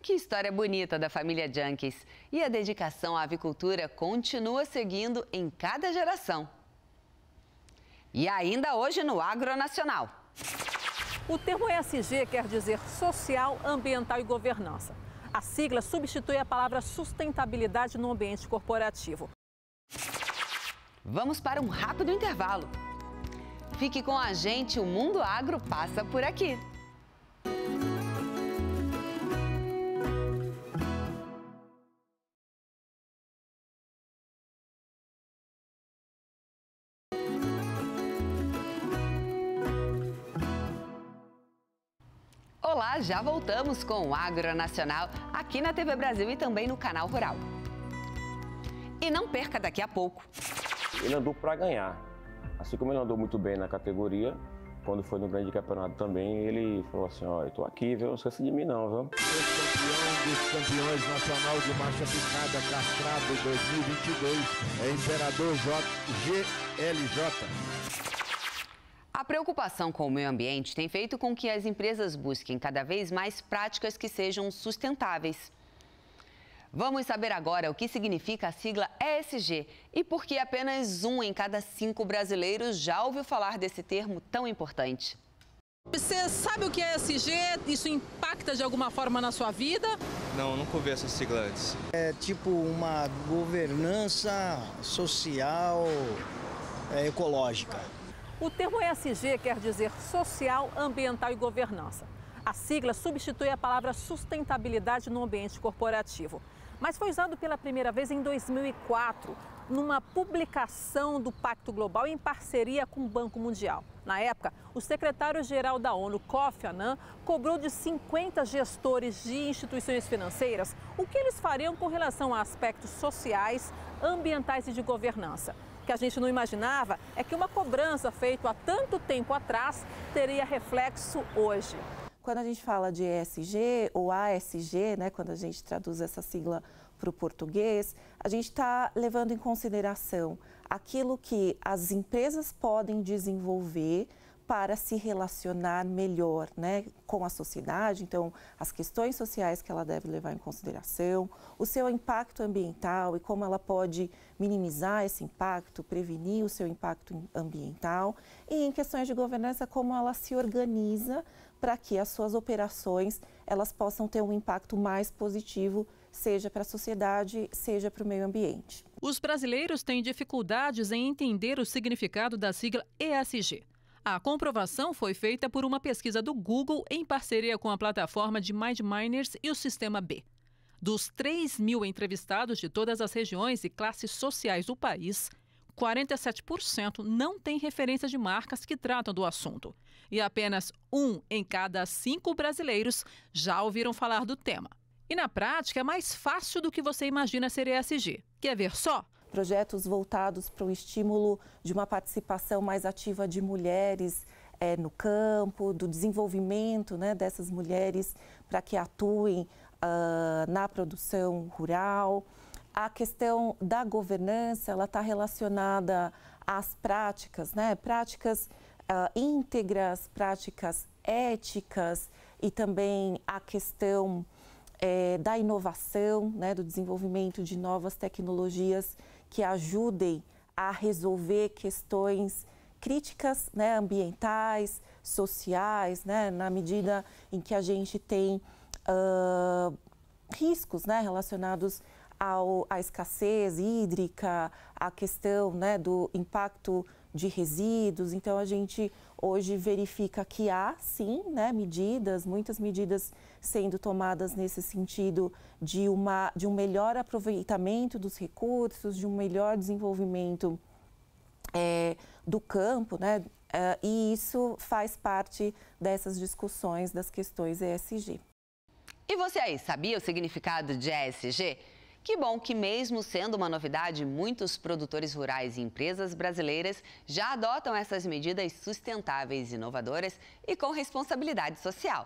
Que história bonita da família Junkies. E a dedicação à avicultura continua seguindo em cada geração. E ainda hoje no Agro Nacional. O termo ESG quer dizer social, ambiental e governança. A sigla substitui a palavra sustentabilidade no ambiente corporativo. Vamos para um rápido intervalo. Fique com a gente, o Mundo Agro passa por aqui. Olá, já voltamos com o Agro Nacional aqui na TV Brasil e também no Canal Rural. E não perca daqui a pouco. Ele andou para ganhar. Assim como ele andou muito bem na categoria, quando foi no grande campeonato também, ele falou assim, ó, eu tô aqui, viu? Não esqueça de mim não, viu? Campeão dos campeões nacional de marcha picada castrado 2022 é Imperador GLJ. A preocupação com o meio ambiente tem feito com que as empresas busquem cada vez mais práticas que sejam sustentáveis. Vamos saber agora o que significa a sigla ESG e por que apenas 1 em cada 5 brasileiros já ouviu falar desse termo tão importante. Você sabe o que é ESG? Isso impacta de alguma forma na sua vida? Não, nunca ouvi essa sigla antes. É tipo uma governança social, ecológica. O termo ESG quer dizer social, ambiental e governança. A sigla substitui a palavra sustentabilidade no ambiente corporativo. Mas foi usado pela primeira vez em 2004, numa publicação do Pacto Global em parceria com o Banco Mundial. Na época, o secretário-geral da ONU, Kofi Annan, cobrou de 50 gestores de instituições financeiras o que eles fariam com relação a aspectos sociais, ambientais e de governança. O que a gente não imaginava é que uma cobrança feita há tanto tempo atrás teria reflexo hoje. Quando a gente fala de ESG ou ASG, né, quando a gente traduz essa sigla para o português, a gente está levando em consideração aquilo que as empresas podem desenvolver para se relacionar melhor, né, com a sociedade. Então, as questões sociais que ela deve levar em consideração, o seu impacto ambiental e como ela pode minimizar esse impacto, prevenir o seu impacto ambiental. E em questões de governança, como ela se organiza para que as suas operações elas possam ter um impacto mais positivo, seja para a sociedade, seja para o meio ambiente. Os brasileiros têm dificuldades em entender o significado da sigla ESG. A comprovação foi feita por uma pesquisa do Google em parceria com a plataforma de MindMiners e o Sistema B. Dos 3.000 entrevistados de todas as regiões e classes sociais do país, 47% não têm referência de marcas que tratam do assunto. E apenas 1 em cada 5 brasileiros já ouviram falar do tema. E na prática é mais fácil do que você imagina ser ESG. Quer ver só? Projetos voltados para o estímulo de uma participação mais ativa de mulheres no campo, do desenvolvimento, né, dessas mulheres para que atuem na produção rural. A questão da governança, ela está relacionada às práticas, né, práticas íntegras, práticas éticas e também a questão da inovação, né, do desenvolvimento de novas tecnologias que ajudem a resolver questões críticas, né, ambientais, sociais, né, na medida em que a gente tem riscos, né, relacionados à escassez hídrica, à questão, né, do impacto de resíduos. Então, a gente hoje verifica que há, sim, né, muitas medidas sendo tomadas nesse sentido de um melhor aproveitamento dos recursos, de um melhor desenvolvimento do campo, né? E isso faz parte dessas discussões das questões ESG. E você aí, sabia o significado de ESG? Que bom que, mesmo sendo uma novidade, muitos produtores rurais e empresas brasileiras já adotam essas medidas sustentáveis, inovadoras e com responsabilidade social.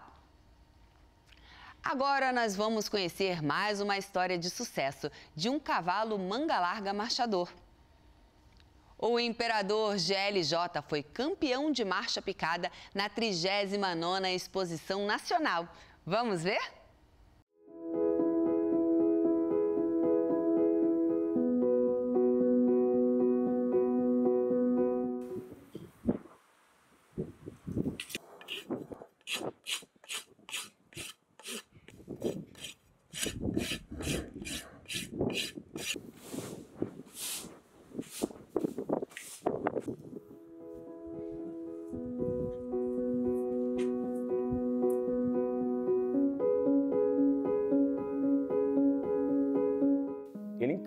Agora nós vamos conhecer mais uma história de sucesso de um cavalo manga larga marchador. O Imperador GLJ foi campeão de marcha picada na 39ª Exposição Nacional. Vamos ver?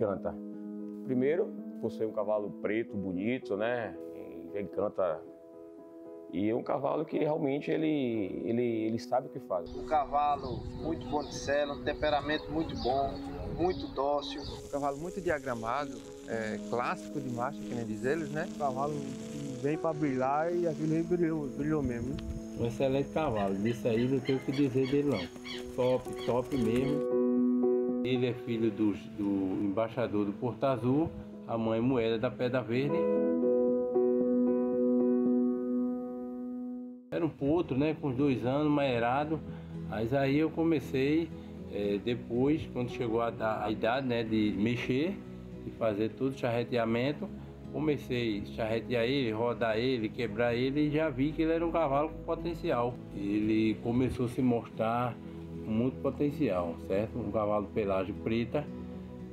encanta. Primeiro, por ser um cavalo preto, bonito, né? Encanta. E é um cavalo que realmente ele sabe o que faz. Um cavalo muito bom de sela, um temperamento muito bom, muito dócil. Um cavalo muito diagramado, clássico de marcha, que nem diz eles, né? Um cavalo que vem para brilhar e aquele brilhou mesmo. Um excelente cavalo, disso aí não tenho o que dizer dele não. Top mesmo. Ele é filho do embaixador do Porto Azul, a mãe Moeda da Pedra Verde. Era um potro, né, com uns 2 anos, maerado, mas aí eu comecei, depois, quando chegou a idade, né, de mexer e fazer todo o charreteamento, comecei a charretear ele, rodar ele, quebrar ele e já vi que ele era um cavalo com potencial. Ele começou a se mostrar com muito potencial, certo? Um cavalo pelagem preta,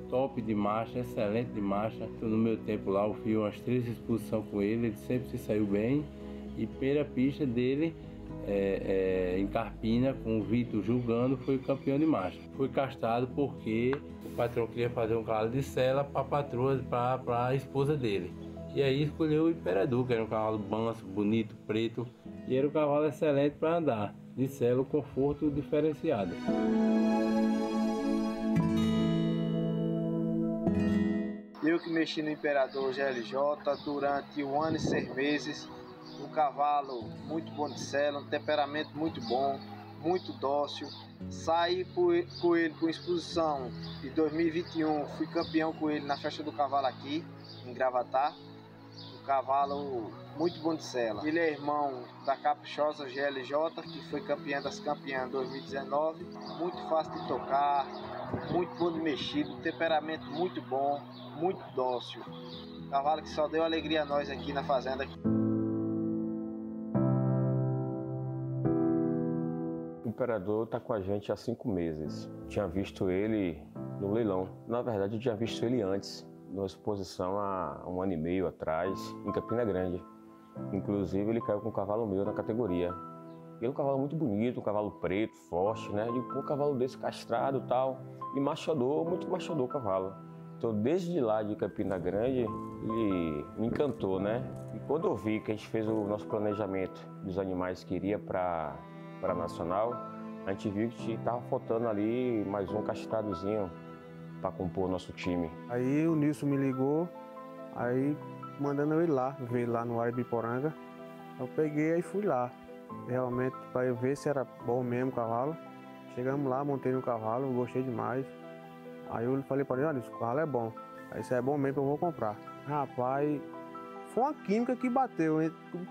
top de marcha, excelente de marcha. No meu tempo lá eu fiz umas 3 exposições com ele sempre se saiu bem. E primeira pista dele, em Carpina, com o Vitor julgando, foi campeão de marcha. Foi castrado porque o patrão queria fazer um cavalo de sela para a patroa, para a esposa dele. E aí escolheu o Imperador, que era um cavalo manso, bonito, preto. E era um cavalo excelente para andar, de sela, conforto diferenciado. Eu que mexi no Imperador GLJ durante 1 ano e 6 meses. Um cavalo muito bom de sela, um temperamento muito bom, muito dócil. Saí com ele com exposição em 2021, fui campeão com ele na Festa do Cavalo aqui, em Gravatá. Um cavalo muito bom de sela. Ele é irmão da Caprichosa GLJ, que foi campeã das campeãs em 2019. Muito fácil de tocar, muito bom de mexido, temperamento muito bom, muito dócil. Cavalo que só deu alegria a nós aqui na fazenda. O Imperador está com a gente há 5 meses. Tinha visto ele no leilão. Na verdade, eu tinha visto ele antes, numa exposição há 1 ano e meio atrás, em Campina Grande. Inclusive, ele caiu com um cavalo meu na categoria. Ele é um cavalo muito bonito, um cavalo preto, forte, né? E um cavalo desse castrado e tal. E machador, muito machador o cavalo. Então, desde lá de Campina Grande, ele me encantou, né? E quando eu vi que a gente fez o nosso planejamento dos animais que iria para Nacional, a gente viu que estava faltando ali mais um castradozinho para compor o nosso time. Aí o Nilson me ligou, aí mandando eu ir lá, ver lá no Arabiporanga. Eu peguei e fui lá, realmente para eu ver se era bom mesmo o cavalo. Chegamos lá, montei no cavalo, gostei demais. Aí eu falei para ele, olha, esse cavalo é bom, aí se é bom mesmo eu vou comprar. Rapaz, foi uma química que bateu,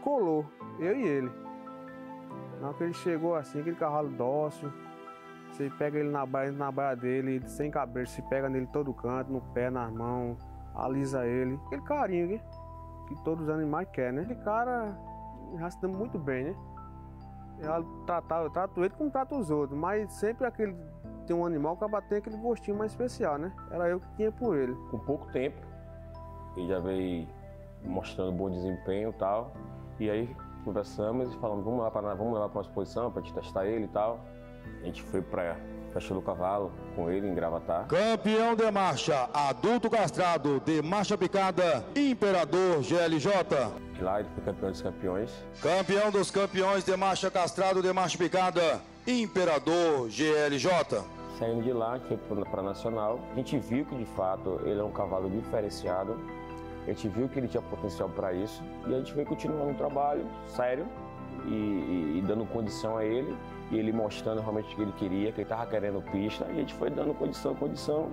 colou, eu e ele. Na hora que ele chegou assim, aquele cavalo dócil, você pega ele na baia dele, sem cabelo, se pega nele todo canto, no pé, nas mãos, alisa ele. Aquele carinho que todos os animais querem, né? Aquele cara já se dá muito eu trato ele como trato os outros, mas sempre aquele tem um animal que acaba tendo aquele gostinho mais especial, né? Era eu que tinha por ele. Com pouco tempo, ele já veio mostrando bom desempenho e tal, e aí conversamos e falamos, vamos levar para uma exposição para te testar ele e tal. A gente foi para Festa do Cavalo com ele em Gravatá. Campeão de marcha, adulto castrado de marcha picada, Imperador GLJ. E lá ele foi campeão dos campeões. Campeão dos campeões de marcha castrado de marcha picada, Imperador GLJ. Saindo de lá, a gente foi para Nacional. A gente viu que de fato ele é um cavalo diferenciado. A gente viu que ele tinha potencial para isso e a gente foi continuando o trabalho sério e dando condição a ele, e ele mostrando realmente o que ele queria, que ele estava querendo pista, e a gente foi dando condição,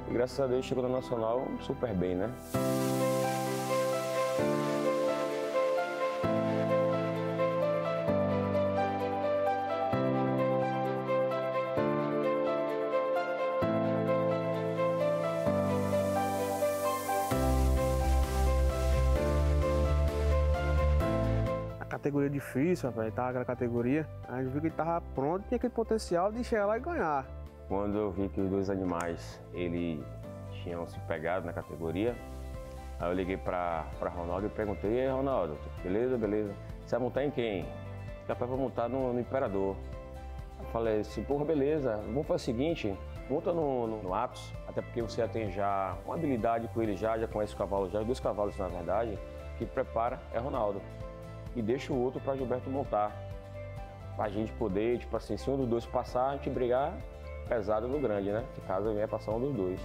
e graças a Deus chegou na Nacional super bem, né? Categoria difícil, rapaz, ele tava naquela categoria, a gente viu que ele tava pronto, tinha aquele potencial de chegar lá e ganhar. Quando eu vi que os 2 animais, eles tinham se pegado na categoria, aí eu liguei para Ronaldo e perguntei, e aí, Ronaldo, beleza? Você vai montar em quem? Capaz para montar no Imperador. Eu falei assim, porra, beleza, vamos fazer o seguinte, monta no Atos, até porque você já tem já uma habilidade com ele já conhece o cavalo, já 2 cavalos na verdade, que prepara é Ronaldo. E deixa o outro para Gilberto montar. Pra gente poder, tipo assim, se um dos 2 passar, a gente brigar pesado no grande, né? Se caso venha passar um dos 2.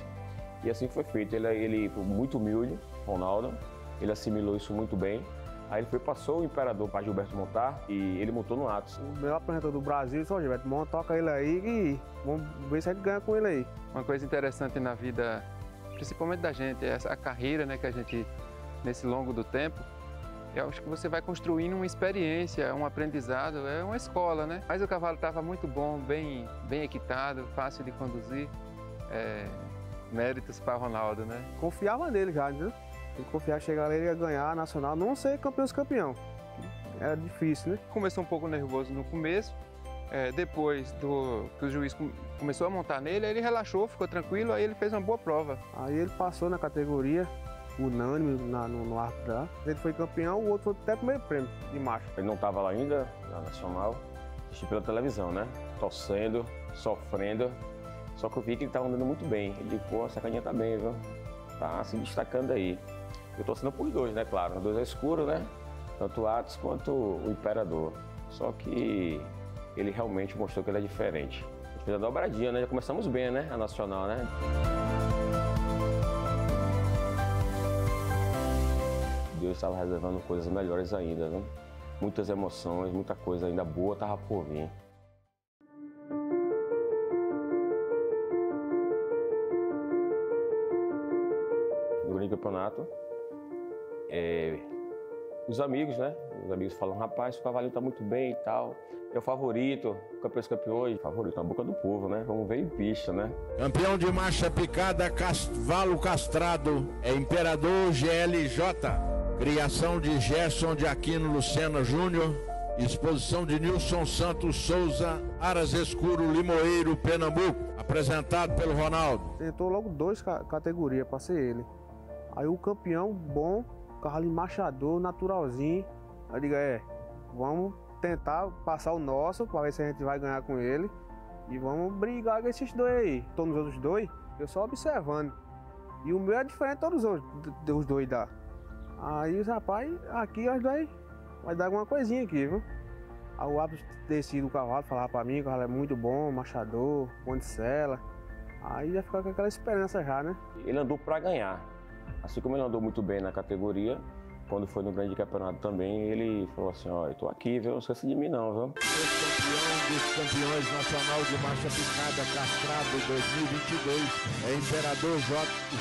E assim foi feito. Ele foi muito humilde, Ronaldo, ele assimilou isso muito bem. Aí ele passou o Imperador para Gilberto montar e ele montou no Atos. O melhor apresentador do Brasil, só Gilberto, toca ele aí e vamos ver se a gente ganha com ele aí. Uma coisa interessante na vida, principalmente da gente, é essa carreira, né, que a gente, nesse longo do tempo, eu acho que você vai construindo uma experiência, um aprendizado, é uma escola, né? Mas o cavalo estava muito bom, bem equitado, fácil de conduzir. Méritos para Ronaldo, né? Confiava nele já, né? Ele confiava, chegar ele ia ganhar nacional, não ser campeão. Era difícil, né? Começou um pouco nervoso no começo, depois que o juiz começou a montar nele, ele relaxou, ficou tranquilo, aí ele fez uma boa prova. Aí ele passou na categoria, unânime no árbitro lá. Ele foi campeão, o outro foi até primeiro prêmio de macho. Ele não estava lá ainda, na Nacional, assisti pela televisão, né? Torcendo, sofrendo. Só que eu vi que ele estava andando muito bem. Ele disse, pô, essa caninha tá bem, viu? Tá se destacando aí. Eu torcendo por 2, né? Claro, os 2 é escuro, né? Tanto o Atos quanto o Imperador. Só que ele realmente mostrou que ele é diferente. A gente fez a dobradinha, né? Já começamos bem, né? A Nacional, né? Deus estava reservando coisas melhores ainda, né? Muitas emoções, muita coisa ainda boa estava por vir. No grande campeonato, os amigos, né? Os amigos falam, rapaz, o cavalinho tá muito bem e tal. É o favorito, campeão dos campeões, favorito na boca do povo, né? Vamos ver em pista, né? Campeão de marcha picada, cavalo castrado, é Imperador GLJ. Criação de Gerson de Aquino Lucena Júnior. Exposição de Nilson Santos Souza, Aras Escuro, Limoeiro, Pernambuco. Apresentado pelo Ronaldo. Tentou logo 2 categorias para ser ele. Aí o campeão bom, cavalo machador, naturalzinho. Aí diga, vamos tentar passar o nosso, para ver se a gente vai ganhar com ele. E vamos brigar com esses 2 aí. Todos os outros 2, eu só observando. E o meu é diferente de todos os 2 dá. Aí os rapaz, aqui nós vai dar alguma coisinha aqui, viu? Aí o árbitro decide o cavalo, falava para mim, o cavalo é muito bom, machador, bom de sela. Aí já fica com aquela esperança já, né? Ele andou para ganhar. Assim como ele andou muito bem na categoria, quando foi no grande campeonato também, ele falou assim, ó, eu tô aqui, viu? Não esqueça de mim não, viu? Campeão dos campeões nacional de marcha picada castrado 2022 é Imperador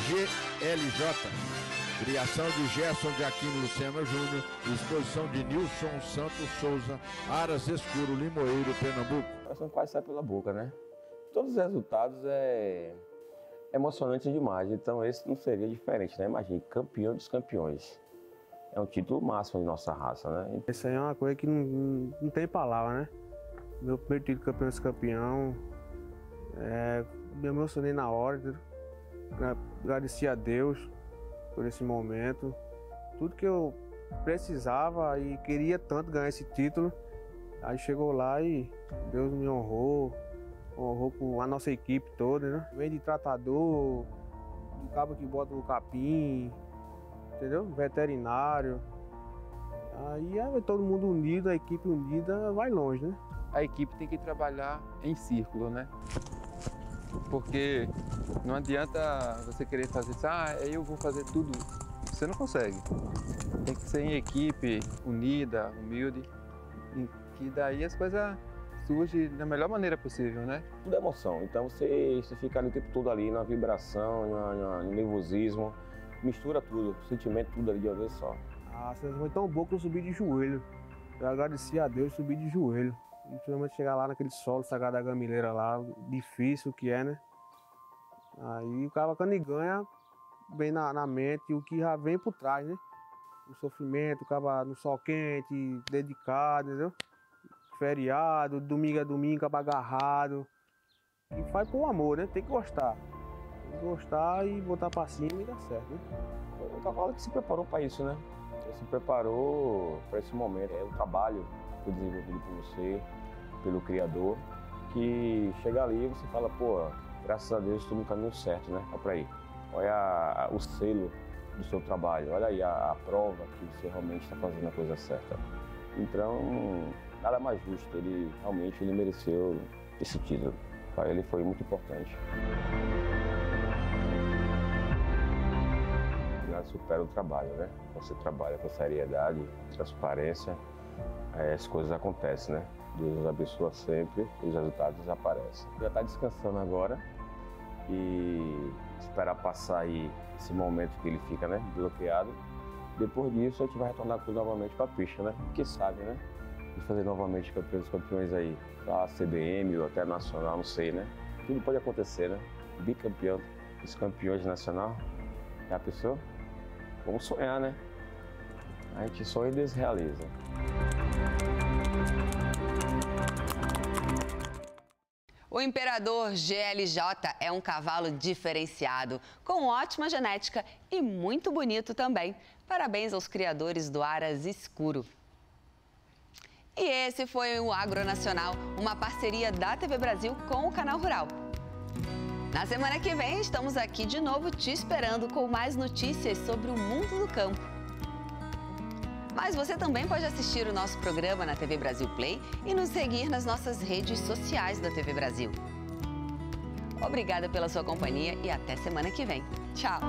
GLJ. Criação de Gerson de Aquino Lucena Júnior, exposição de Nilson Santos Souza, Aras Escuro, Limoeiro, Pernambuco. O coração quase sai pela boca, né? Todos os resultados é emocionante demais, então esse não seria diferente, né? Imagine, campeão dos campeões. É um título máximo de nossa raça, né? Isso aí é uma coisa que não tem palavra, né? Meu primeiro título campeão dos campeão, me emocionei na hora, agradeci a Deus por esse momento. Tudo que eu precisava e queria tanto ganhar esse título, aí chegou lá e Deus me honrou com a nossa equipe toda, né? Vem de tratador, do cabo que bota no capim, entendeu? Veterinário. Aí todo mundo unido, a equipe unida vai longe, né? A equipe tem que trabalhar em círculo, né? Porque não adianta você querer fazer isso, eu vou fazer tudo. Você não consegue. Tem que ser em equipe, unida, humilde, que daí as coisas surgem da melhor maneira possível, né? Tudo é emoção, então você fica ali o tempo todo ali na vibração, no nervosismo, mistura tudo, sentimento tudo ali de uma vez só. A sensação foi tão boa que eu subi de joelho. Eu agradeci a Deus, subi de joelho. E finalmente chegar lá naquele solo sagrado da Gamileira lá, difícil que é, né? Aí o cara quando ele ganha, vem na mente o que já vem por trás, né? O sofrimento, o cara no sol quente, dedicado, entendeu? Feriado, domingo a domingo, acaba agarrado. E faz por amor, né? Tem que gostar. Tem que gostar e botar pra cima e dá certo, né? Foi um cavalo que se preparou para isso, né? Ele se preparou para esse momento. É o trabalho que foi desenvolvido por você, pelo Criador. que chega ali e você fala, pô, graças a Deus estou no caminho certo, né? Olha para aí. Olha o selo do seu trabalho, olha aí a prova que você realmente está fazendo a coisa certa. Então, nada mais justo, ele realmente mereceu esse título. Para ele foi muito importante. Nada supera o trabalho, né? Você trabalha com seriedade, transparência, as coisas acontecem, né? Deus abençoa sempre e os resultados aparecem. Já está descansando agora e esperar passar aí esse momento que ele fica, né, bloqueado. Depois disso a gente vai retornar tudo novamente para a pista, né? Quem sabe, né? E fazer novamente campeão dos campeões aí, a CBM ou até nacional, não sei, né? Tudo pode acontecer, né? Bicampeão dos campeões nacional. Já pensou? Vamos sonhar, né? A gente sonha e Deus realiza. O Imperador GLJ é um cavalo diferenciado, com ótima genética e muito bonito também. Parabéns aos criadores do Aras Escuro. E esse foi o Agronacional, uma parceria da TV Brasil com o Canal Rural. Na semana que vem estamos aqui de novo te esperando com mais notícias sobre o mundo do campo. Mas você também pode assistir o nosso programa na TV Brasil Play e nos seguir nas nossas redes sociais da TV Brasil. Obrigada pela sua companhia e até semana que vem. Tchau!